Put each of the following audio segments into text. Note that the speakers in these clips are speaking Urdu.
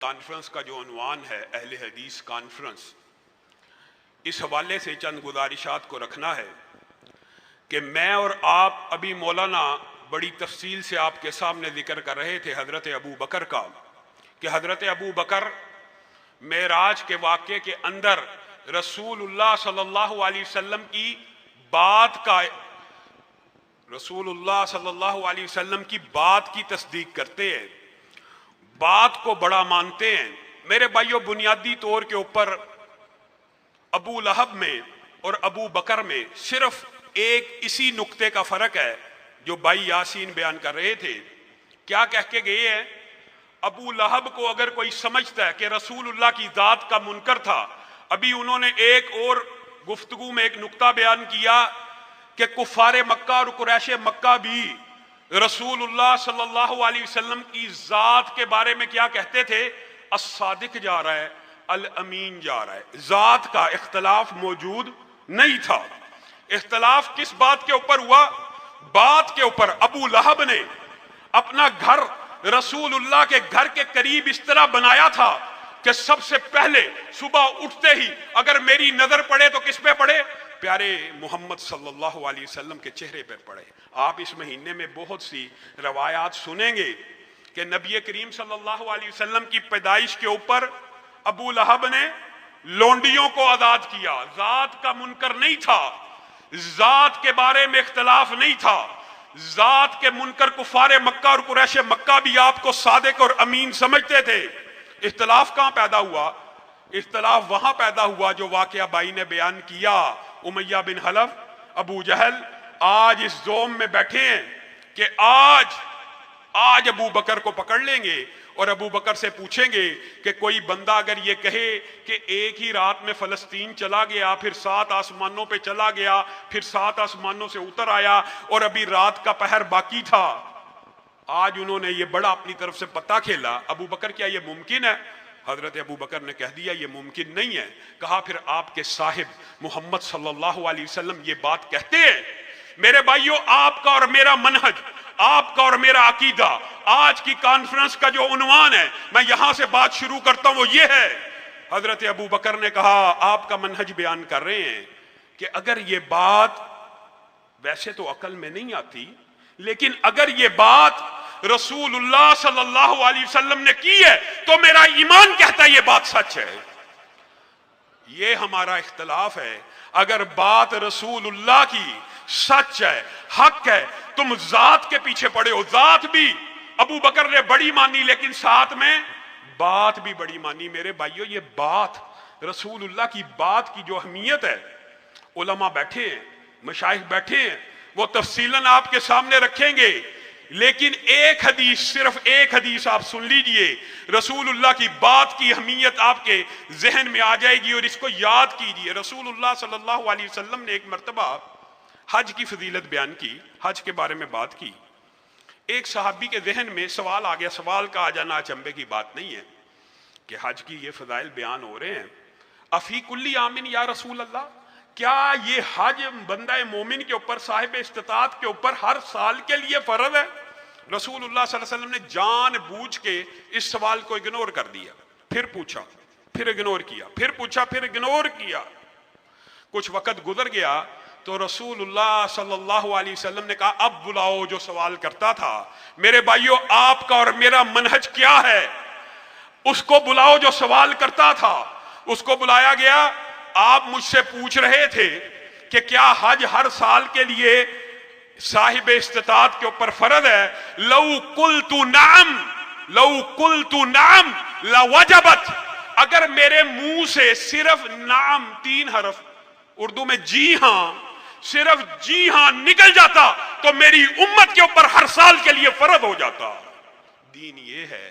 کانفرنس کا جو عنوان ہے اہل حدیث کانفرنس، اس حوالے سے چند گزارشات کو رکھنا ہے کہ میں اور آپ ابھی مولانا بڑی تفصیل سے آپ کے سامنے ذکر کر رہے تھے حضرت ابو بکر کا، کہ حضرت ابو بکر معراج کے واقعے کے اندر رسول اللہ صلی اللہ علیہ وسلم کی بات کا تصدیق کرتے ہیں، بات کو بڑا مانتے ہیں۔ میرے بھائیوں، بنیادی طور کے اوپر ابو لہب میں اور ابو بکر میں صرف ایک اسی نقطے کا فرق ہے جو بھائی یاسین بیان کر رہے تھے۔ کیا کہہ کے گئے ہیں؟ ابو لہب کو اگر کوئی سمجھتا ہے کہ رسول اللہ کی ذات کا منکر تھا، ابھی انہوں نے ایک اور گفتگو میں ایک نقطہ بیان کیا کہ کفار مکہ اور قریش مکہ بھی رسول اللہ صلی اللہ علیہ وسلم کی ذات کے بارے میں کیا کہتے تھے؟ الصادق جا رہا ہے، الامین جا رہا ہے۔ ذات کا اختلاف موجود نہیں تھا۔ اختلاف کس بات کے اوپر ہوا؟ بات کے اوپر ابو لہب نے اپنا گھر رسول اللہ کے گھر کے قریب اس طرح بنایا تھا کہ سب سے پہلے صبح اٹھتے ہی اگر میری نظر پڑے تو کس پہ پڑے؟ پیارے محمد صلی اللہ علیہ وسلم کے چہرے پر پڑے۔ آپ اس مہینے میں بہت سی روایات سنیں گے کہ نبی کریم صلی اللہ علیہ وسلم کی پیدائش کے اوپر ابو لہب نے لونڈیوں کو آزاد کیا۔ ذات کا منکر نہیں تھا، ذات کے بارے میں اختلاف نہیں تھا۔ ذات کے منکر کفار مکہ اور قریش مکہ بھی آپ کو صادق اور امین سمجھتے تھے۔ اختلاف کہاں پیدا ہوا؟ اختلاف وہاں پیدا ہوا جو واقعہ بھائی نے بیان کیا۔ امیہ بن حلف، ابو جہل آج اس زوم میں بیٹھے ہیں کہ آج ابو بکر کو پکڑ لیں گے اور ابو بکر سے پوچھیں گے کہ کوئی بندہ اگر یہ کہے کہ ایک ہی رات میں فلسطین چلا گیا، پھر 7 آسمانوں پہ چلا گیا، پھر 7 آسمانوں سے اتر آیا اور ابھی رات کا پہر باقی تھا، آج انہوں نے یہ بڑا اپنی طرف سے پتہ کھیلا۔ ابو بکر کیا یہ ممکن ہے؟ حضرت ابو بکر نے کہہ دیا یہ ممکن نہیں ہے۔ کہا پھر آپ کے صاحب محمد صلی اللہ علیہ وسلم یہ بات کہتے ہیں؟ میرے بھائیوں، آپ کا اور میرا منہج، آپ کا اور میرا عقیدہ، آج کی کانفرنس کا جو عنوان ہے، میں یہاں سے بات شروع کرتا ہوں، وہ یہ ہے۔ حضرت ابو بکر نے کہا آپ کا منہج بیان کر رہے ہیں کہ اگر یہ بات ویسے تو عقل میں نہیں آتی، لیکن اگر یہ بات رسول اللہ صلی اللہ علیہ وسلم نے کی ہے تو میرا ایمان کہتا ہے یہ بات سچ ہے۔ یہ ہمارا اختلاف ہے۔ اگر بات رسول اللہ کی سچ ہے، حق ہے، تم ذات کے پیچھے پڑے ہو۔ ذات بھی ابو بکر نے بڑی مانی، لیکن ساتھ میں بات بھی بڑی مانی۔ میرے بھائیوں، یہ بات رسول اللہ کی بات کی جو اہمیت ہے، علماء بیٹھے ہیں، مشائخ بیٹھے ہیں، وہ تفصیلاً آپ کے سامنے رکھیں گے، لیکن ایک حدیث، صرف ایک حدیث آپ سن لیجئے، رسول اللہ کی بات کی اہمیت آپ کے ذہن میں آ جائے گی اور اس کو یاد کیجئے۔ رسول اللہ صلی اللہ علیہ وسلم نے ایک مرتبہ حج کی فضیلت بیان کی، حج کے بارے میں بات کی۔ ایک صحابی کے ذہن میں سوال آ گیا، سوال کا آ جانا اچنبے کی بات نہیں ہے کہ حج کی یہ فضائل بیان ہو رہے ہیں، افی کلی عامن یا رسول اللہ، کیا یہ حج بندہ مومن کے اوپر، صاحب استطاعت کے اوپر ہر سال کے لیے فرض ہے؟ رسول اللہ صلی اللہ علیہ وسلم نے جان بوجھ کے اس سوال کو اگنور کر دیا، پھر پوچھا، پھر اگنور کیا، پھر پوچھا، پھر اگنور کیا۔ کچھ وقت گزر گیا تو رسول اللہ صلی اللہ علیہ وسلم نے کہا اب بلاؤ جو سوال کرتا تھا۔ میرے بھائیوں، آپ کا اور میرا منہج کیا ہے؟ اس کو بلاؤ جو سوال کرتا تھا۔ اس کو بلایا گیا۔ آپ مجھ سے پوچھ رہے تھے کہ کیا حج ہر سال کے لیے صاحب استطاعت کے اوپر فرض ہے؟ لو قلت نعم لوجبت، اگر میرے منہ سے صرف نعم، 3 حرف اردو میں جی ہاں، صرف جی ہاں نکل جاتا تو میری امت کے اوپر ہر سال کے لیے فرض ہو جاتا۔ دین یہ ہے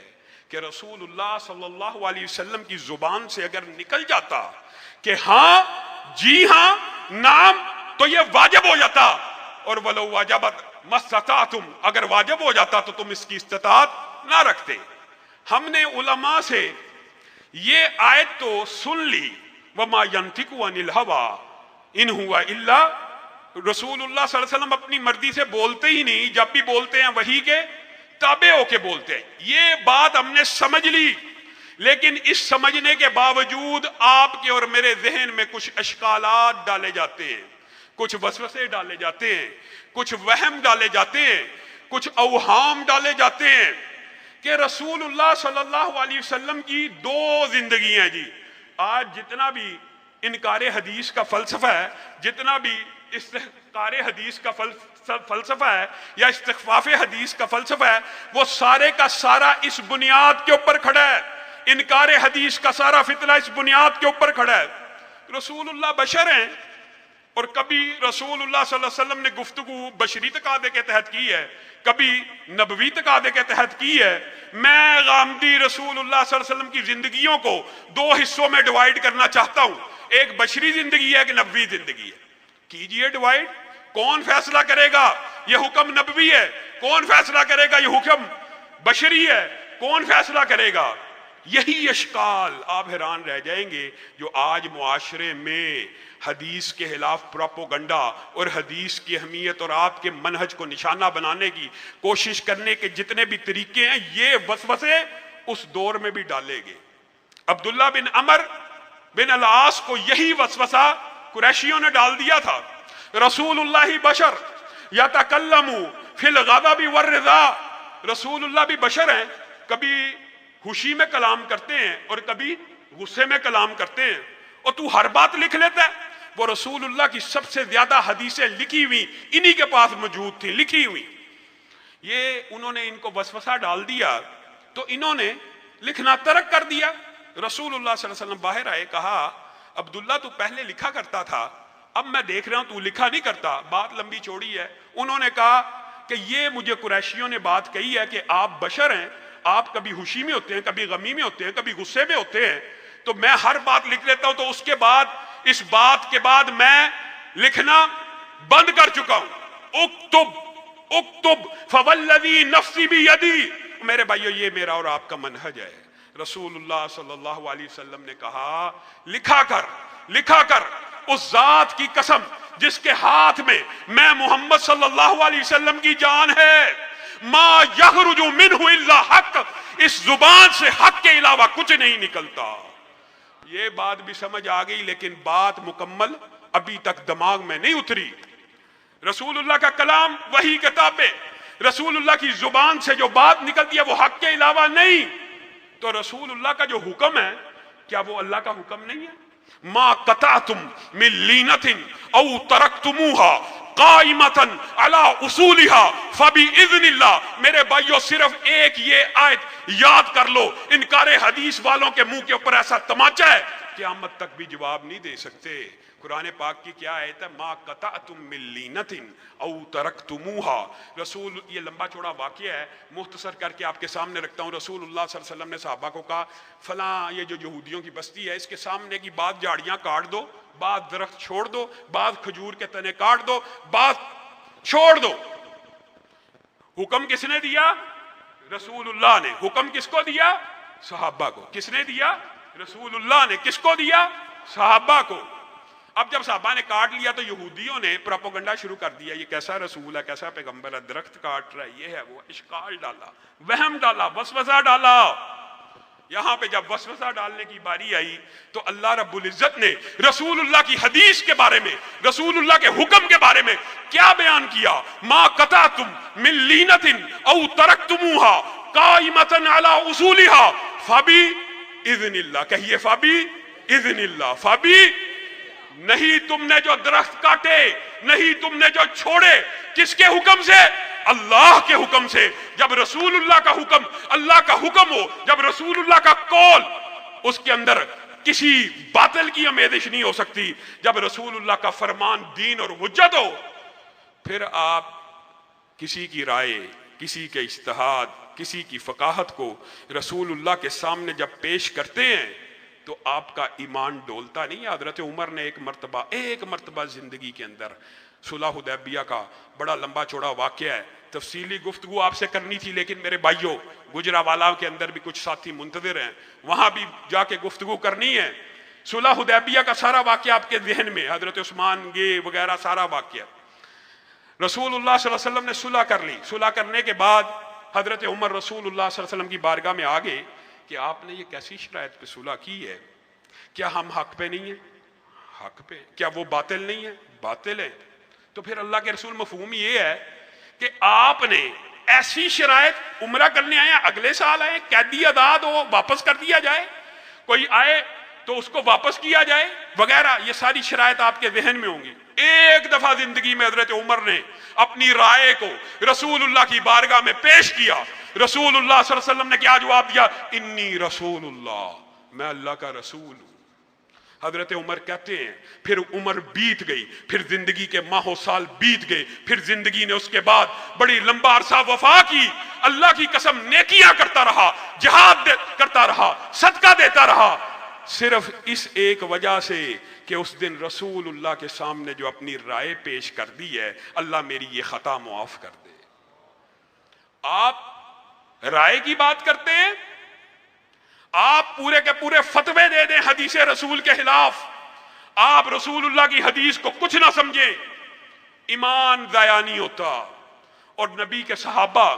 کہ رسول اللہ صلی اللہ علیہ وسلم کی زبان سے اگر نکل جاتا کہ ہاں، جی ہاں، نعم، تو یہ واجب ہو جاتا۔ اور وَلَوْ وَجَبَتْ مَسْتَطَعْتُمْ، اگر واجب ہو جاتا تو تم اس کی استطاعت نہ رکھتے۔ ہم نے علماء سے یہ آیت تو سن لی، وَمَا يَنْتِقُ عَنِ الْهَوَىٰ إِنْ هُوَ إِلَّا، رسول اللہ صلی اللہ علیہ وسلم اپنی مرضی سے بولتے ہی نہیں، جب بھی بولتے ہیں وحی کے تابع ہو کے بولتے ہیں۔ یہ بات ہم نے سمجھ لی، لیکن اس سمجھنے کے باوجود آپ کے اور میرے ذہن میں کچھ اشکالات ڈالے جاتے ہیں، کچھ وسوسے ڈالے جاتے ہیں، کچھ وہم ڈالے جاتے ہیں، کچھ اوہام ڈالے جاتے ہیں کہ رسول اللہ صلی اللہ علیہ وسلم کی دو زندگیاں جی۔ آج جتنا بھی انکار حدیث کا فلسفہ ہے، جتنا بھی استحقار حدیث کا فلسفہ ہے یا استخفاف حدیث کا فلسفہ ہے، وہ سارے کا سارا اس بنیاد کے اوپر کھڑا ہے، انکار حدیث کا سارا فتنہ اس بنیاد کے اوپر کھڑا ہے۔ رسول اللہ بشر ہیں، اور کبھی رسول اللہ صلی اللہ علیہ وسلم نے گفتگو بشری تقاضے کے تحت کی ہے، کبھی نبوی تقاضے کے تحت کی ہے۔ میں غامدی رسول اللہ صلی اللہ علیہ وسلم کی زندگیوں کو دو حصوں میں ڈیوائیڈ کرنا چاہتا ہوں، ایک بشری زندگی ہے، ایک نبوی زندگی ہے۔ کیجئے ڈیوائیڈ، کون فیصلہ کرے گا یہ حکم نبوی ہے، کون فیصلہ کرے گا یہ حکم بشری ہے، کون فیصلہ کرے گا؟ یہی اشکال آپ حیران رہ جائیں گے جو آج معاشرے میں حدیث کے خلاف پروپوگنڈا اور حدیث کی اہمیت اور آپ کے منہج کو نشانہ بنانے کی کوشش کرنے کے جتنے بھی طریقے ہیں، یہ وسوسے اس دور میں بھی ڈالے گئے۔ عبداللہ بن عمر بن العاص کو یہی وسوسہ قریشیوں نے ڈال دیا تھا۔ رسول اللہ بشر یتکلم فی الغضب والرضا، رسول اللہ بھی بشر ہیں، کبھی خوشی میں کلام کرتے ہیں اور کبھی غصے میں کلام کرتے ہیں، اور تو ہر بات لکھ لیتا ہے۔ وہ رسول اللہ کی سب سے زیادہ حدیثیں لکھی ہوئی انہی کے پاس موجود تھی، لکھی ہوئی۔ یہ انہوں نے ان کو وسوسہ ڈال دیا تو انہوں نے لکھنا ترک کر دیا۔ رسول اللہ صلی اللہ علیہ وسلم باہر آئے، کہا عبداللہ تو پہلے لکھا کرتا تھا، اب میں دیکھ رہا ہوں تو لکھا نہیں کرتا۔ بات لمبی چوڑی ہے۔ انہوں نے کہا کہ یہ مجھے قریشیوں نے بات کہی ہے کہ آپ بشر ہیں، آپ کبھی خوشی میں ہوتے ہیں، کبھی غمی میں ہوتے ہیں، کبھی غصے میں ہوتے ہیں، تو میں ہر بات لکھ لیتا ہوں، تو اس کے بعد اس بات کے بعد میں لکھنا بند کر چکا ہوں۔ اکتب اکتب فوالذی نفسی بیدی، میرے بھائیو یہ میرا اور آپ کا منہج ہے۔ رسول اللہ صلی اللہ علیہ وسلم نے کہا لکھا کر، لکھا کر، اس ذات کی قسم جس کے ہاتھ میں محمد صلی اللہ علیہ وسلم کی جان ہے، ما یخرج منہ الا حق، اس زبان سے حق کے علاوہ کچھ نہیں نکلتا۔ یہ بات بھی سمجھ آ گئی، لیکن بات مکمل ابھی تک دماغ میں نہیں اتری۔ رسول اللہ کا کلام وہی کتاب ہے، رسول اللہ کی زبان سے جو بات نکلتی ہے وہ حق کے علاوہ نہیں، تو رسول اللہ کا جو حکم ہے کیا وہ اللہ کا حکم نہیں ہے؟ ما قطعتم من لینۃ او ترکتموها قائمۃ علی اصولها فباذن اللہ۔ میرے بھائیو صرف ایک یہ آیت یاد کر لو، انکار حدیث والوں کے منہ کے اوپر ایسا تماچا ہے قیامت تک بھی جواب نہیں دے سکتے۔ قرآن پاک کی کیا آیت ہے؟ ما قطعتم من لینۃ او ترکتموها۔ رسول، یہ لمبا چوڑا واقعہ ہے، مختصر کر کے آپ کے سامنے رکھتا ہوں۔ رسول اللہ صلی اللہ علیہ وسلم نے صحابہ کو کہا فلاں یہ جو یہودیوں کی بستی ہے اس کے سامنے کی بعض جھاڑیاں کاٹ دو، بعض درخت چھوڑ دو، بعض کھجور کے تنے کاٹ دو، بعض چھوڑ دو۔ حکم کس نے دیا؟ رسول اللہ نے۔ حکم کس کو دیا؟ صحابہ کو۔ کس نے دیا؟ رسول اللہ نے۔ کس کو دیا؟ صحابہ کو۔ اب جب صحابہ نے کاٹ لیا تو یہودیوں نے پروپیگنڈا شروع کر دیا، یہ کیسا رسول ہے، کیسا پیغمبر ہے، درخت کاٹ رہا ہے، یہ ہے وہ، اشکال ڈالا، وہم ڈالا، وسوسہ ڈالا۔ یہاں پہ جب وسوسہ ڈالنے کی باری آئی تو اللہ رب العزت نے رسول اللہ کی حدیث کے بارے میں، رسول اللہ کے حکم کے بارے میں کیا بیان کیا؟ ما قطعتم من لینۃ او ترکتموها قائمۃ علی اصولها فباذن اللہ۔ کہیے فباذن اللہ۔ فبی نہیں تم نے جو درخت کاٹے، نہیں تم نے جو چھوڑے، کس کے حکم سے؟ اللہ کے حکم سے۔ جب رسول اللہ کا حکم اللہ کا حکم ہو، جب رسول اللہ کا قول، اس کے اندر کسی باطل کی آمیزش نہیں ہو سکتی۔ جب رسول اللہ کا فرمان دین اور حجت ہو، پھر آپ کسی کی رائے، کسی کے اجتہاد، کسی کی فقاہت کو رسول اللہ کے سامنے جب پیش کرتے ہیں تو آپ کا ایمان ڈولتا نہیں۔ حضرت عمر نے ایک مرتبہ زندگی کے اندر، صلح حدیبیہ کا بڑا لمبا چوڑا واقعہ ہے، تفصیلی گفتگو آپ سے کرنی تھی، لیکن میرے بھائیوں گجرانوالہ کے اندر بھی کچھ ساتھی منتظر ہیں، وہاں بھی جا کے گفتگو کرنی ہے۔ صلح حدیبیہ کا سارا واقعہ آپ کے ذہن میں، حضرت عثمان یہ وغیرہ سارا واقعہ۔ رسول اللہ صلی اللہ علیہ وسلم نے صلح کر لی۔ صلح کرنے کے بعد حضرت عمر رسول اللہ صلی اللہ علیہ وسلم کی بارگاہ میں آ گئے کہ آپ نے یہ کیسی شرائط پہ صلح کی ہے؟ کیا ہم حق پہ نہیں ہیں؟ حق پہ. کیا وہ باطل نہیں ہے؟ باطل ہے. تو پھر اللہ کے رسول مفہوم یہ ہے کہ آپ نے ایسی شرائط، عمرہ کرنے آئے اگلے سال آئے، قیدی آزاد ہو واپس کر دیا جائے، کوئی آئے تو اس کو واپس کیا جائے وغیرہ، یہ ساری شرائط آپ کے ذہن میں ہوں گی. ایک دفعہ زندگی میں حضرت عمر نے اپنی رائے کو رسول اللہ کی بارگاہ میں پیش کیا. رسول اللہ صلی اللہ علیہ وسلم نے کیا جواب دیا؟ انی رسول اللہ، میں اللہ کا رسول ہوں. حضرت عمر کہتے ہیں پھر عمر بیت گئی، پھر زندگی کے ماہ و سال بیت گئے، پھر زندگی نے اس کے بعد بڑی لمبا عرصہ وفا کی. اللہ کی قسم نیکیاں کرتا رہا، جہاد کرتا رہا، صدقہ دیتا رہا، صرف اس ایک وجہ سے کہ اس دن رسول اللہ کے سامنے جو اپنی رائے پیش کر دی ہے، اللہ میری یہ خطا معاف کر دے. آپ رائے کی بات کرتے ہیں، آپ پورے کے پورے فتوے دے دیں حدیث رسول کے خلاف، آپ رسول اللہ کی حدیث کو کچھ نہ سمجھیں، ایمان ضائع نہیں ہوتا. اور نبی کے صحابہ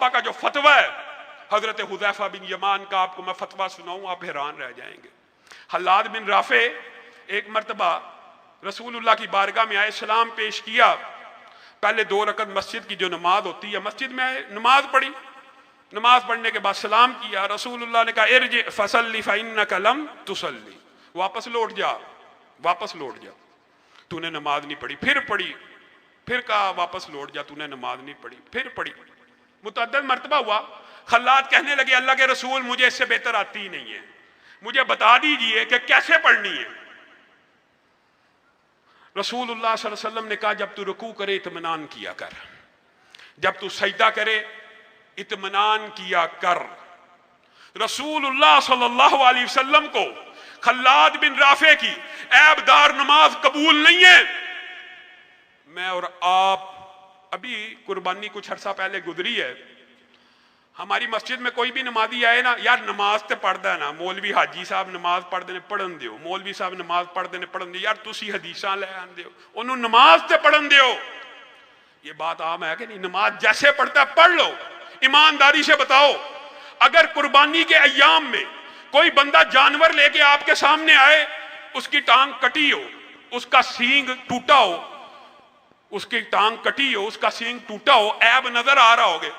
کا جو فتویٰ ہے، حضرت حذیفہ بن یمان کا آپ کو میں فتویٰ سناؤں، آپ حیران رہ جائیں گے. حلاد بن رافع ایک مرتبہ رسول اللہ کی بارگاہ میں آئے، سلام پیش کیا، پہلے 2 رکعت مسجد کی جو نماز ہوتی ہے مسجد میں آئے، نماز پڑھی، نماز پڑھنے کے بعد سلام کیا. رسول اللہ نے کہا ارجع فصلی فإنک لم تصلی، واپس لوٹ جا، واپس لوٹ جا، تو نے نماز نہیں پڑھی. پھر پڑھی، پھر کہا واپس لوٹ جا، تو نے نماز نہیں پڑھی. پھر پڑھی، متعدد مرتبہ ہوا. خلاد کہنے لگے اللہ کے رسول مجھے اس سے بہتر آتی ہی نہیں ہے، مجھے بتا دیجئے کہ کیسے پڑھنی ہے. رسول اللہ صلی اللہ علیہ وسلم نے کہا جب تو رکوع کرے اطمینان کیا کر، جب تو سجدہ کرے اطمینان کیا کر. رسول اللہ صلی اللہ علیہ وسلم کو خلاد بن رافع کی عیب دار نماز قبول نہیں ہے. میں اور آپ ابھی قربانی کچھ عرصہ پہلے گزری ہے، ہماری مسجد میں کوئی بھی نمازی آئے نا، یار نماز تے پڑھ دے نا، مولوی حاجی صاحب نماز پڑھ دینے پڑھن دیو، مولوی صاحب نماز پڑھ دینے پڑھن دیو، یار تسی حدیثاں لے آن دیو، انہوں نماز تے پڑھن دیو. یہ بات عام ہے کہ نہیں؟ نماز جیسے پڑھتا ہے پڑھ لو. ایمانداری سے بتاؤ، اگر قربانی کے ایام میں کوئی بندہ جانور لے کے آپ کے سامنے آئے، اس کی ٹانگ کٹی ہو، اس کا سینگ ٹوٹا ہو، اس کی ٹانگ کٹی ہو، اس کا سینگ ٹوٹا ہو، عیب نظر آ رہا ہوگے،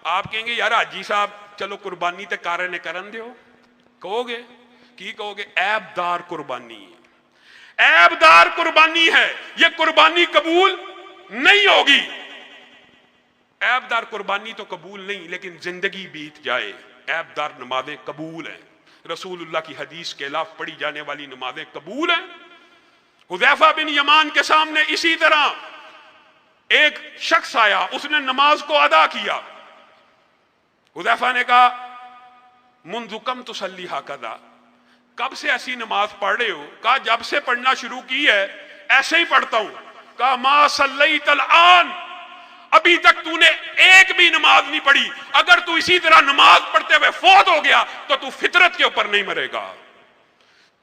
آپ کہیں گے یار حاجی صاحب چلو قربانی تے کارے نے کرن دیو؟ کہو گے کی کہو گے؟ عیب دار قربانی ہے، عیب دار قربانی ہے، یہ قربانی قبول نہیں ہوگی. عیب دار قربانی تو قبول نہیں، لیکن زندگی بیت جائے، عیب دار نمازیں قبول ہیں. رسول اللہ کی حدیث کے خلاف پڑھی جانے والی نمازیں قبول ہیں. حذیفہ بن یمان کے سامنے اسی طرح ایک شخص آیا، اس نے نماز کو ادا کیا. حذیفہ نے کہا منذ کم تصلی ھکذا، کب سے ایسی نماز پڑھ رہے ہو؟ کہا جب سے پڑھنا شروع کی ہے ایسے ہی پڑھتا ہوں. کہا ما صلیت الآن، ابھی تک تو نے ایک بھی نماز نہیں پڑھی، اگر تو اسی طرح نماز پڑھتے ہوئے فوت ہو گیا تو تو فطرت کے اوپر نہیں مرے گا.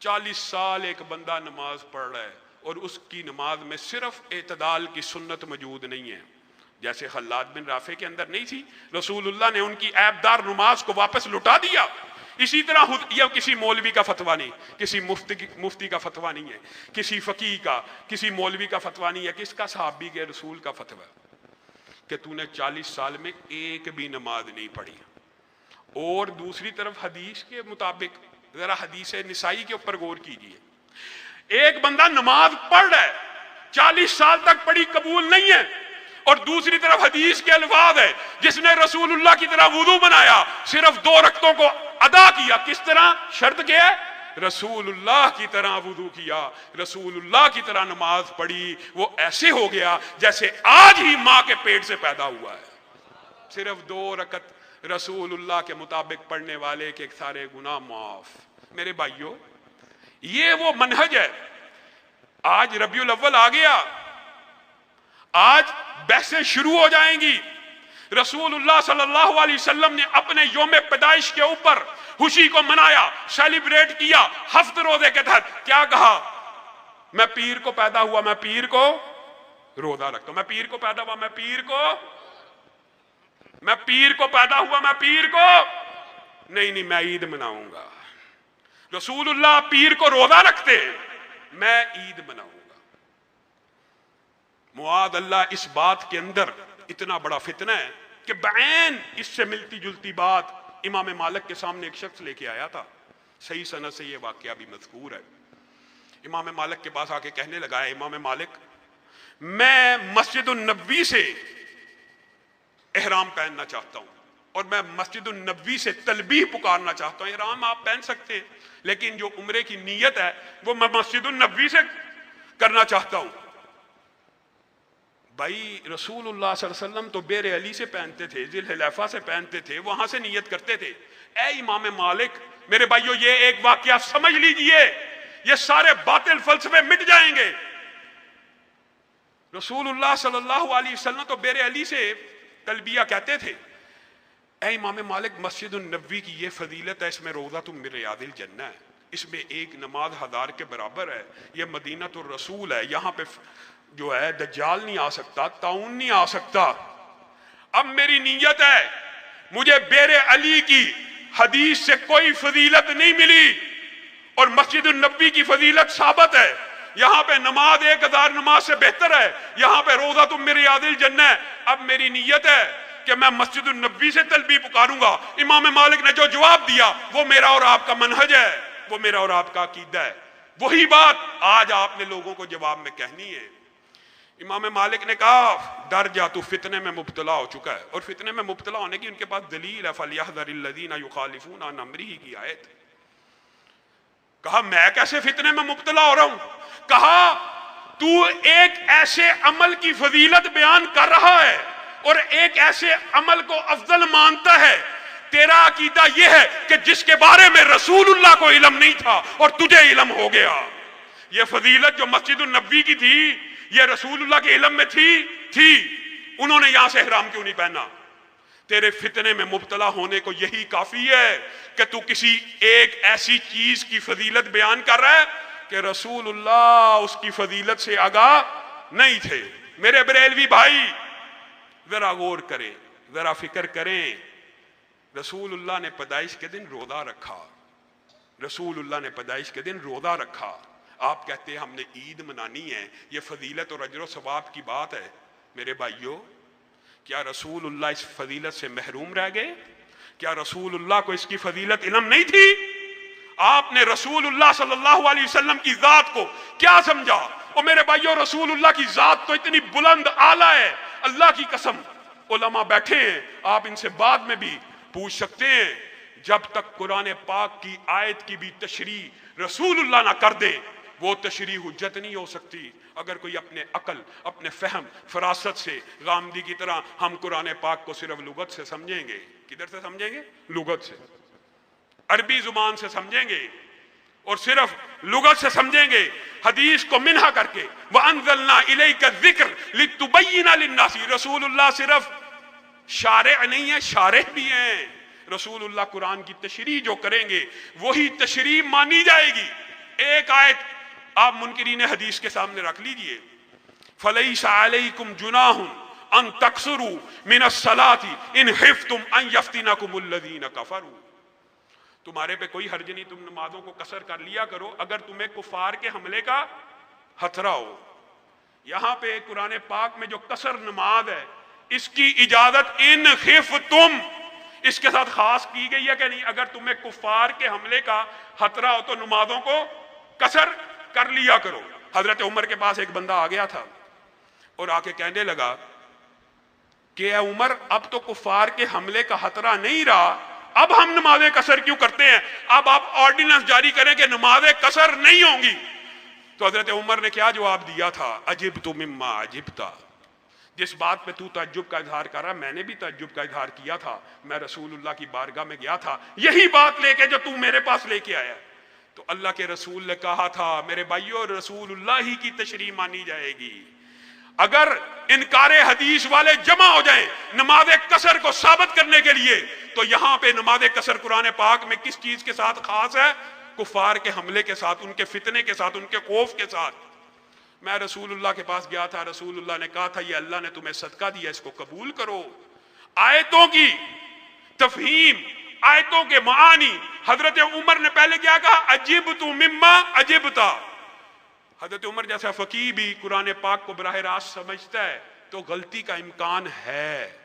40 سال ایک بندہ نماز پڑھ رہا ہے اور اس کی نماز میں صرف اعتدال کی سنت موجود نہیں ہے، جیسے خلاد بن رافع کے اندر نہیں تھی. رسول اللہ نے ان کی عیب دار نماز کو واپس لٹا دیا. اسی طرح یہ کسی مولوی کا فتویٰ نہیں، کسی مفتی کا فتویٰ نہیں ہے، کسی فقیہ کا، کسی مولوی کا فتویٰ نہیں ہے، کس کا؟ صحابی کے رسول کا فتویٰ کہ تو نے 40 سال میں ایک بھی نماز نہیں پڑھی. اور دوسری طرف حدیث کے مطابق ذرا حدیث نسائی کے اوپر غور کیجئے، ایک بندہ نماز پڑھ رہا ہے 40 سال تک پڑھی قبول نہیں ہے، اور دوسری طرف حدیث کے الفاظ ہے جس نے رسول اللہ کی طرح وضو بنایا، صرف 2 رکعتوں کو ادا کیا. کس طرح؟ شرط کیا ہے؟ رسول اللہ کی طرح وضو کیا، رسول اللہ کی طرح نماز پڑھی. وہ ایسے ہو گیا جیسے آج ہی ماں کے پیٹ سے پیدا ہوا ہے. صرف 2 رکعت رسول اللہ کے مطابق پڑھنے والے کے سارے گناہ معاف. میرے بھائیو، یہ وہ منہج ہے. آج ربیع الاول آ گیا، آج بحثیں شروع ہو جائیں گی. رسول اللہ صلی اللہ علیہ وسلم نے اپنے یوم پیدائش کے اوپر خوشی کو منایا، سیلیبریٹ کیا 7 روزے کے تحت. کیا کہا؟ میں پیر کو پیدا ہوا، میں پیر کو روزہ رکھتا ہوں، میں پیر کو پیدا ہوا، میں پیر کو پیدا ہوا، میں پیر کو. نہیں نہیں میں عید مناؤں گا. رسول اللہ پیر کو روزہ رکھتے ہیں, میں عید مناؤں گا. معاذ اللہ اس بات کے اندر اتنا بڑا فتنہ ہے کہ بعین اس سے ملتی جلتی بات امام مالک کے سامنے ایک شخص لے کے آیا تھا. صحیح سند سے یہ واقعہ بھی مذکور ہے. امام مالک کے پاس آ کے کہنے لگا ہے, امام مالک میں مسجد النبوی سے احرام پہننا چاہتا ہوں اور میں مسجد النبوی سے تلبیہ پکارنا چاہتا ہوں. احرام آپ پہن سکتے ہیں لیکن جو عمرے کی نیت ہے وہ میں مسجد النبوی سے کرنا چاہتا ہوں. بھائی رسول اللہ صلی اللہ علیہ وسلم تو بیر علی سے پہنتے تھے, ذی الحلیفہ سے پہنتے تھے, وہاں سے نیت کرتے تھے. اے امام مالک میرے بھائیو یہ ایک واقعہ سمجھ لیجئے, یہ سارے باطل فلسفے مٹ جائیں گے. رسول اللہ صلی اللہ علیہ وسلم تو بیر علی سے تلبیہ کہتے تھے. اے امام مالک مسجد النبوی کی یہ فضیلت ہے, اس میں روضۃ من ریاض الجنہ ہے, اس میں ایک نماز 1000 کے برابر ہے. یہ مدینہ الرسول ہے, یہاں پہ جو ہے دجال نہیں آ سکتا, طاعون نہیں آ سکتا. اب میری نیت ہے, مجھے بیر علی کی حدیث سے کوئی فضیلت نہیں ملی اور مسجد النبوی کی فضیلت ثابت ہے. یہاں پہ نماز 1000 نماز سے بہتر ہے, یہاں پہ روضۃ من ریاض الجنہ ہے. اب میری نیت ہے کہ میں مسجد النبوی سے تلبیہ پکاروں گا. امام مالک نے جو جواب دیا وہ میرا اور آپ کا منہج ہے, وہ میرا اور آپ کا عقیدہ ہے. وہی بات آج آپ نے لوگوں کو جواب میں کہنی ہے. امام مالک نے کہا ڈر جا, تو فتنے میں مبتلا ہو چکا ہے, اور فتنے میں مبتلا ہونے کی ان کے پاس دلیل ہے. فَلْيَحْذَرِ الَّذِينَ يُخَالِفُونَ عَنْ أَمْرِهِ کی آیت. کہا میں کیسے فتنے میں مبتلا ہو رہا ہوں؟ کہا تو ایک ایسے عمل کی فضیلت بیان کر رہا ہے اور ایک ایسے عمل کو افضل مانتا ہے, تیرا عقیدہ یہ ہے کہ جس کے بارے میں رسول اللہ کو علم نہیں تھا اور تجھے علم ہو گیا. یہ فضیلت جو مسجد النبوی کی تھی یہ رسول اللہ کے علم میں تھی, انہوں نے یہاں سے احرام کیوں نہیں پہنا؟ تیرے فتنے میں مبتلا ہونے کو یہی کافی ہے کہ تو کسی ایک ایسی چیز کی فضیلت بیان کر رہا ہے کہ رسول اللہ اس کی فضیلت سے آگاہ نہیں تھے. میرے بریلوی بھائی ذرا غور کریں, ذرا فکر کریں. رسول اللہ نے پیدائش کے دن روزہ رکھا, رسول اللہ نے پیدائش کے دن روزہ رکھا. آپ کہتے ہیں ہم نے عید منانی ہے, یہ فضیلت اور اجر و ثواب کی بات ہے. میرے بھائیو کیا رسول اللہ اس فضیلت سے محروم رہ گئے؟ کیا رسول اللہ کو اس کی فضیلت علم نہیں تھی؟ آپ نے رسول اللہ صلی اللہ علیہ وسلم کی ذات کو کیا سمجھا؟ اور میرے بھائیو رسول اللہ کی ذات تو اتنی بلند اعلیٰ ہے, اللہ کی قسم. علماء بیٹھے ہیں, آپ ان سے بعد میں بھی پوچھ سکتے ہیں. جب تک قرآن پاک کی آیت کی بھی تشریح رسول اللہ نہ کر دے وہ تشریح حجت نہیں ہو سکتی. اگر کوئی اپنے عقل, اپنے فہم, فراست سے غامدی کی طرح ہم قرآن پاک کو صرف لغت سے سمجھیں گے, کدھر سے سمجھیں گے؟ لغت سے, عربی زبان سے سمجھیں گے اور صرف لغت سے سمجھیں گے, حدیث کو منہا کر کے. وَأَنزَلْنَا إِلَيْكَ الذِّكْرَ لِتُبَيِّنَ لِلنَّاسِ. رسول اللہ صرف شارع نہیں ہے, شارح بھی ہیں. رسول اللہ قرآن کی تشریح جو کریں گے وہی تشریح مانی جائے گی. ایک آیت آپ منکرین حدیث کے سامنے رکھ لیجئے. فَلَيْسَ عَلَيْكُمْ جُنَاحٌ أَن تَقْصُرُوا مِنَ الصَّلَاةِ إِنْ خِفْتُمْ أَن يَفْتِنَكُمُ الَّذِينَ كَفَرُوا. تمہارے پہ کوئی حرج نہیں, تم نمازوں کو قصر کر لیا کرو اگر تمہیں کفار کے حملے کا خطرہ ہو. یہاں پہ قرآن پاک میں جو قصر نماز ہے اس کی اجازت ان خفتم اس کے ساتھ خاص کی گئی ہے کہ نہیں؟ اگر تمہیں کفار کے حملے کا خطرہ ہو تو نمازوں کو قصر کر لیا کرو. حضرت عمر کے پاس ایک بندہ آ گیا تھا اور آ کے کہنے لگا کہ اے عمر اب تو کفار کے حملے کا خطرہ نہیں رہا, اب ہم نمازیں قصر کیوں کرتے ہیں؟ اب آپ آرڈیننس جاری کریں کہ نمازیں قصر نہیں ہوں گی. تو حضرت عمر نے کیا جواب دیا تھا؟ عجبت مما عجبتا. جس بات پہ تو تعجب کا اظہار کر رہا میں نے بھی تعجب کا اظہار کیا تھا. میں رسول اللہ کی بارگاہ میں گیا تھا یہی بات لے کے جو تو میرے پاس لے کے آیا. تو اللہ کے رسول نے کہا تھا میرے بھائیو رسول اللہ ہی کی تشریح مانی جائے گی. اگر انکار حدیث والے جمع ہو جائیں نماز قصر کو ثابت کرنے کے لیے تو یہاں پہ نماز قصر قرآن پاک میں کس چیز کے ساتھ خاص ہے؟ کفار کے حملے کے ساتھ, ان کے فتنے کے ساتھ, ان کے خوف کے ساتھ. میں رسول اللہ کے پاس گیا تھا, رسول اللہ نے کہا تھا یہ اللہ نے تمہیں صدقہ دیا, اس کو قبول کرو. آیتوں کی تفہیم آیتوں کے معانی حضرت عمر نے پہلے کیا کہا؟ عجبت مما عجبتا. حضرت عمر جیسا فقیہ بھی قرآن پاک کو براہ راست سمجھتا ہے تو غلطی کا امکان ہے.